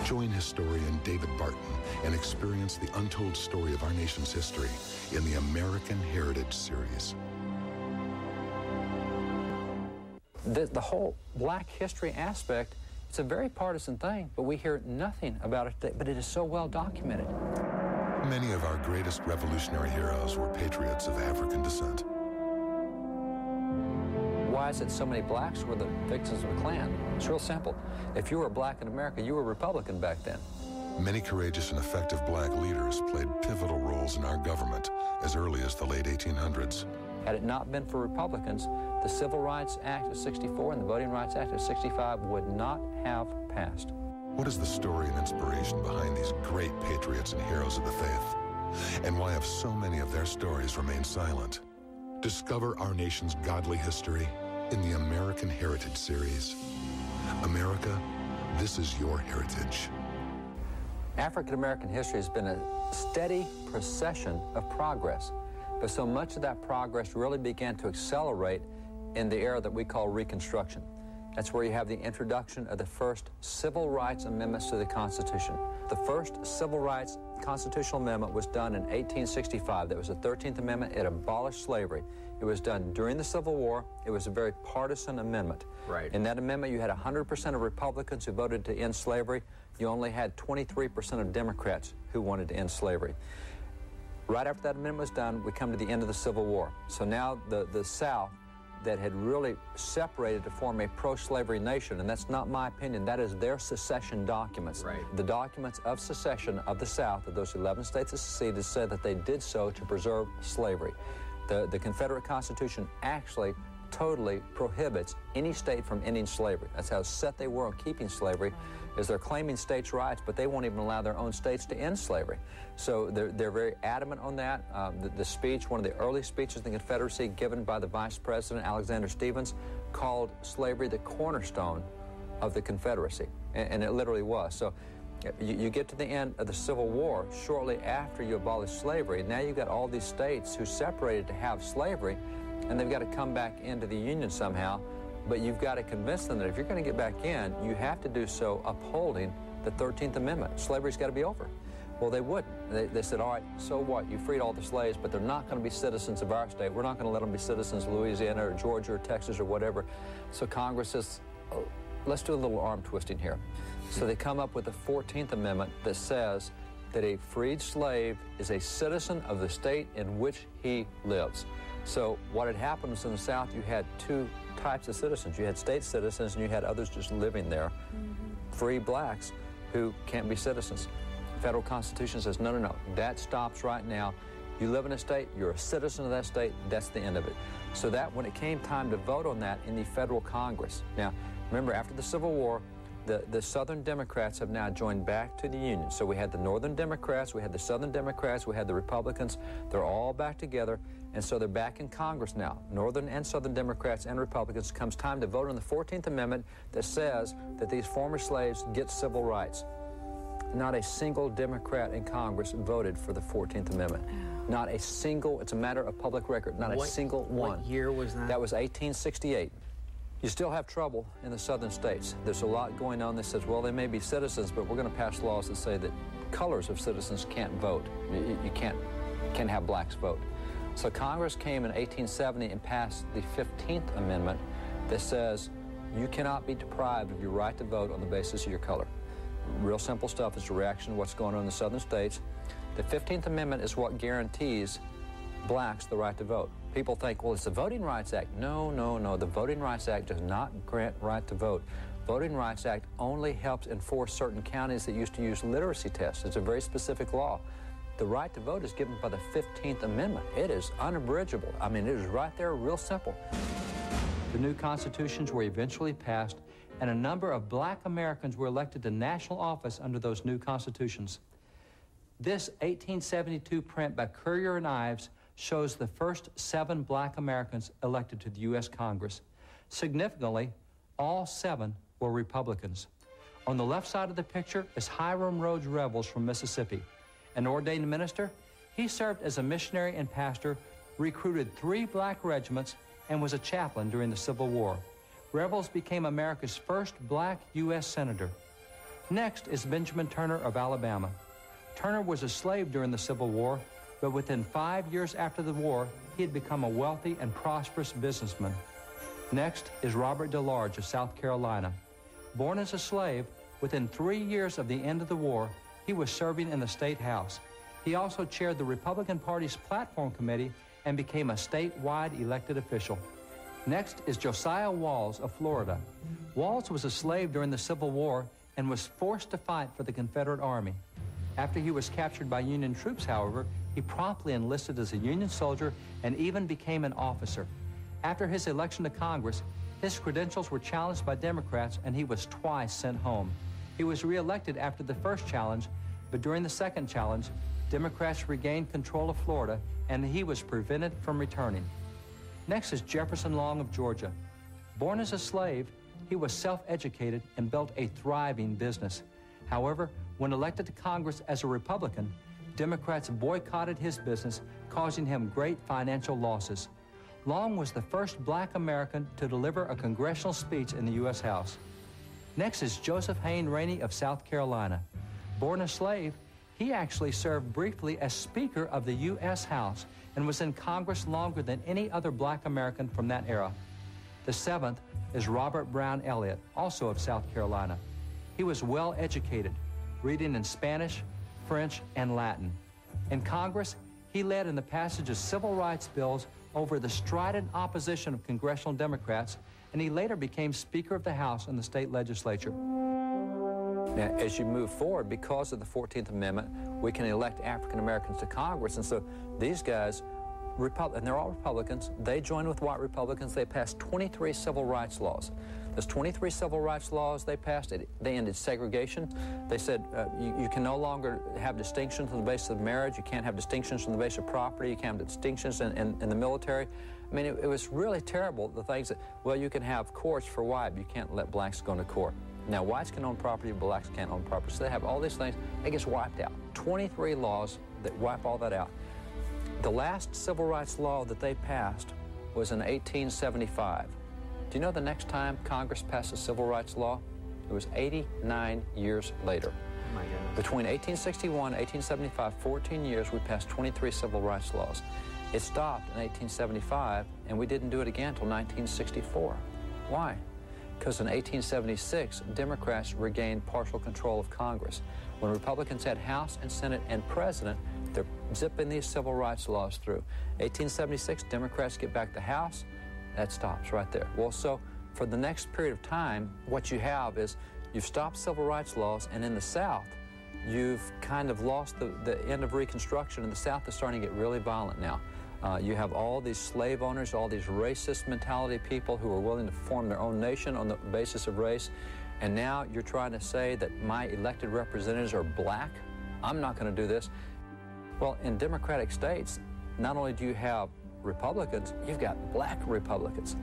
Join historian David Barton and experience the untold story of our nation's history in the American Heritage Series. The whole black history aspect, it's a very partisan thing, but we hear nothing about it today, but it is so well documented. Many of our greatest revolutionary heroes were patriots of African descent. Why is it so many blacks were the victims of the Klan? It's real simple. If you were black in America, you were Republican back then. Many courageous and effective black leaders played pivotal roles in our government as early as the late 1800s. Had it not been for Republicans, the Civil Rights Act of '64 and the Voting Rights Act of '65 would not have passed. What is the story and inspiration behind these great patriots and heroes of the faith? And why have so many of their stories remained silent? Discover our nation's godly history in the American Heritage Series. America, this is your heritage. African American history has been a steady procession of progress, but so much of that progress really began to accelerate in the era that we call Reconstruction. That's where you have the introduction of the first civil rights amendments to the Constitution. The first civil rights constitutional amendment was done in 1865. That was the 13th Amendment. It abolished slavery. It was done during the Civil War. It was a very partisan amendment. Right. In that amendment, you had 100% of Republicans who voted to end slavery. You only had 23% of Democrats who wanted to end slavery. Right after that amendment was done, we come to the end of the Civil War. So now the South, that had really separated to form a pro-slavery nation, and that's not my opinion, that is their secession documents. Right. The documents of secession of the South, of those 11 states that seceded, said that they did so to preserve slavery. The Confederate Constitution actually totally prohibits any state from ending slavery. That's how set they were on keeping slavery, is they're claiming states' rights, but they won't even allow their own states to end slavery. So they're very adamant on that. The speech, one of the early speeches in the Confederacy given by the Vice President, Alexander Stephens, called slavery the cornerstone of the Confederacy, and it literally was. So you get to the end of the Civil War, shortly after you abolish slavery, now you've got all these states who separated to have slavery, and they've got to come back into the Union somehow, but you've got to convince them that if you're going to get back in, you have to do so upholding the 13th Amendment. Slavery's got to be over. Well, they wouldn't. They said, all right, so what? You freed all the slaves, but they're not going to be citizens of our state. We're not going to let them be citizens of Louisiana or Georgia or Texas or whatever. So Congress says, oh, let's do a little arm twisting here. So they come up with the 14th Amendment that says that a freed slave is a citizen of the state in which he lives. So what had happened was in the South, you had two types of citizens. You had state citizens and you had others just living there. Free blacks who can't be citizens. The federal Constitution says, no, no, no, that stops right now. You live in a state, you're a citizen of that state, that's the end of it. So that when it came time to vote on that in the federal Congress. Now, remember, after the Civil War, the Southern Democrats have now joined back to the Union. So we had the Northern Democrats, we had the Southern Democrats, we had the Republicans. They're all back together, and so they're back in Congress now. Northern and Southern Democrats and Republicans. Comes time to vote on the 14th Amendment that says that these former slaves get civil rights. Not a single Democrat in Congress voted for the 14th Amendment. Not a single, it's a matter of public record, not a single one. What year was that? That was 1868. You still have trouble in the southern states. There's a lot going on that says, well, they may be citizens, but we're going to pass laws that say that colors of citizens can't vote. You can't have blacks vote. So Congress came in 1870 and passed the 15th Amendment that says you cannot be deprived of your right to vote on the basis of your color. Real simple stuff. It's a reaction to what's going on in the southern states. The 15th Amendment is what guarantees blacks the right to vote. People think, well, it's the Voting Rights Act. No, no, no. The Voting Rights Act does not grant right to vote. Voting Rights Act only helps enforce certain counties that used to use literacy tests. It's a very specific law. The right to vote is given by the 15th Amendment. It is unabridgable. I mean, it is right there, real simple. The new constitutions were eventually passed, and a number of black Americans were elected to national office under those new constitutions. This 1872 print by Currier and Ives shows the first 7 black Americans elected to the U.S. Congress. Significantly, all 7 were Republicans. On the left side of the picture is Hiram Rhodes Revels from Mississippi. An ordained minister, he served as a missionary and pastor, recruited 3 black regiments, and was a chaplain during the Civil War. Revels became America's first black U.S. senator. Next is Benjamin Turner of Alabama. Turner was a slave during the Civil War, but within 5 years after the war, he had become a wealthy and prosperous businessman. Next is Robert DeLarge of South Carolina. Born as a slave, within 3 years of the end of the war, he was serving in the State House. He also chaired the Republican Party's platform committee and became a statewide elected official. Next is Josiah Walls of Florida. Walls was a slave during the Civil War and was forced to fight for the Confederate Army. After he was captured by Union troops, however, he promptly enlisted as a Union soldier and even became an officer. After his election to Congress, his credentials were challenged by Democrats and he was twice sent home. He was reelected after the first challenge, but during the second challenge, Democrats regained control of Florida and he was prevented from returning. Next is Jefferson Long of Georgia. Born as a slave, he was self-educated and built a thriving business. However, when elected to Congress as a Republican, Democrats boycotted his business, causing him great financial losses. Long was the first black American to deliver a congressional speech in the U.S. House. Next is Joseph Hayne Rainey of South Carolina. Born a slave, he actually served briefly as Speaker of the U.S. House and was in Congress longer than any other black American from that era. The seventh is Robert Brown Elliott, also of South Carolina. He was well educated, reading in Spanish, French, and Latin. In Congress, he led in the passage of civil rights bills over the strident opposition of congressional Democrats, and he later became Speaker of the House in the state legislature. Now, as you move forward, because of the 14th Amendment, we can elect African Americans to Congress, and so these guys, and they're all Republicans, they joined with white Republicans. They passed 23 civil rights laws. Those 23 civil rights laws they passed, they ended segregation. They said you can no longer have distinctions on the basis of marriage. You can't have distinctions on the basis of property. You can't have distinctions in the military. I mean, it was really terrible, the things that, well, you can have courts for white, but you can't let blacks go into court. Now, whites can own property, blacks can't own property. So they have all these things. It gets wiped out. 23 laws that wipe all that out. The last civil rights law that they passed was in 1875. Do you know the next time Congress passed a civil rights law? It was 89 years later. Oh my goodness. Between 1861 and 1875, 14 years, we passed 23 civil rights laws. It stopped in 1875, and we didn't do it again until 1964. Why? Because in 1876, Democrats regained partial control of Congress. When Republicans had House and Senate and President, they're zipping these civil rights laws through. 1876, Democrats get back the House. That stops right there. Well, so for the next period of time, what you have is you've stopped civil rights laws, and in the South, you've kind of lost the end of Reconstruction, and the South is starting to get really violent now. You have all these slave owners, all these racist mentality people who are willing to form their own nation on the basis of race, and now you're trying to say that my elected representatives are black? I'm not going to do this. Well, in Democratic states, not only do you have Republicans, you've got black Republicans.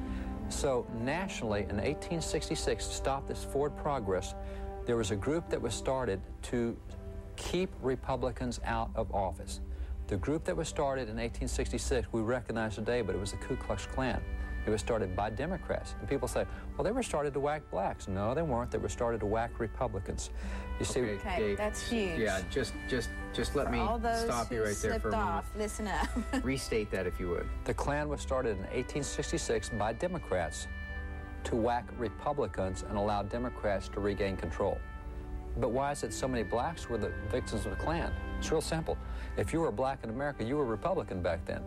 So nationally, in 1866, to stop this forward progress, there was a group that was started to keep Republicans out of office. The group that was started in 1866, we recognize today, but it was the Ku Klux Klan. It was started by Democrats. And people say, well, they were started to whack blacks. No, they weren't. They were started to whack Republicans. You see, Okay, that's huge. Yeah, just let me stop you right there for a moment. Listen up. Restate that if you would. the Klan was started in 1866 by Democrats to whack Republicans and allow Democrats to regain control. But why is it so many blacks were the victims of the Klan? It's real simple. If you were black in America, you were Republican back then.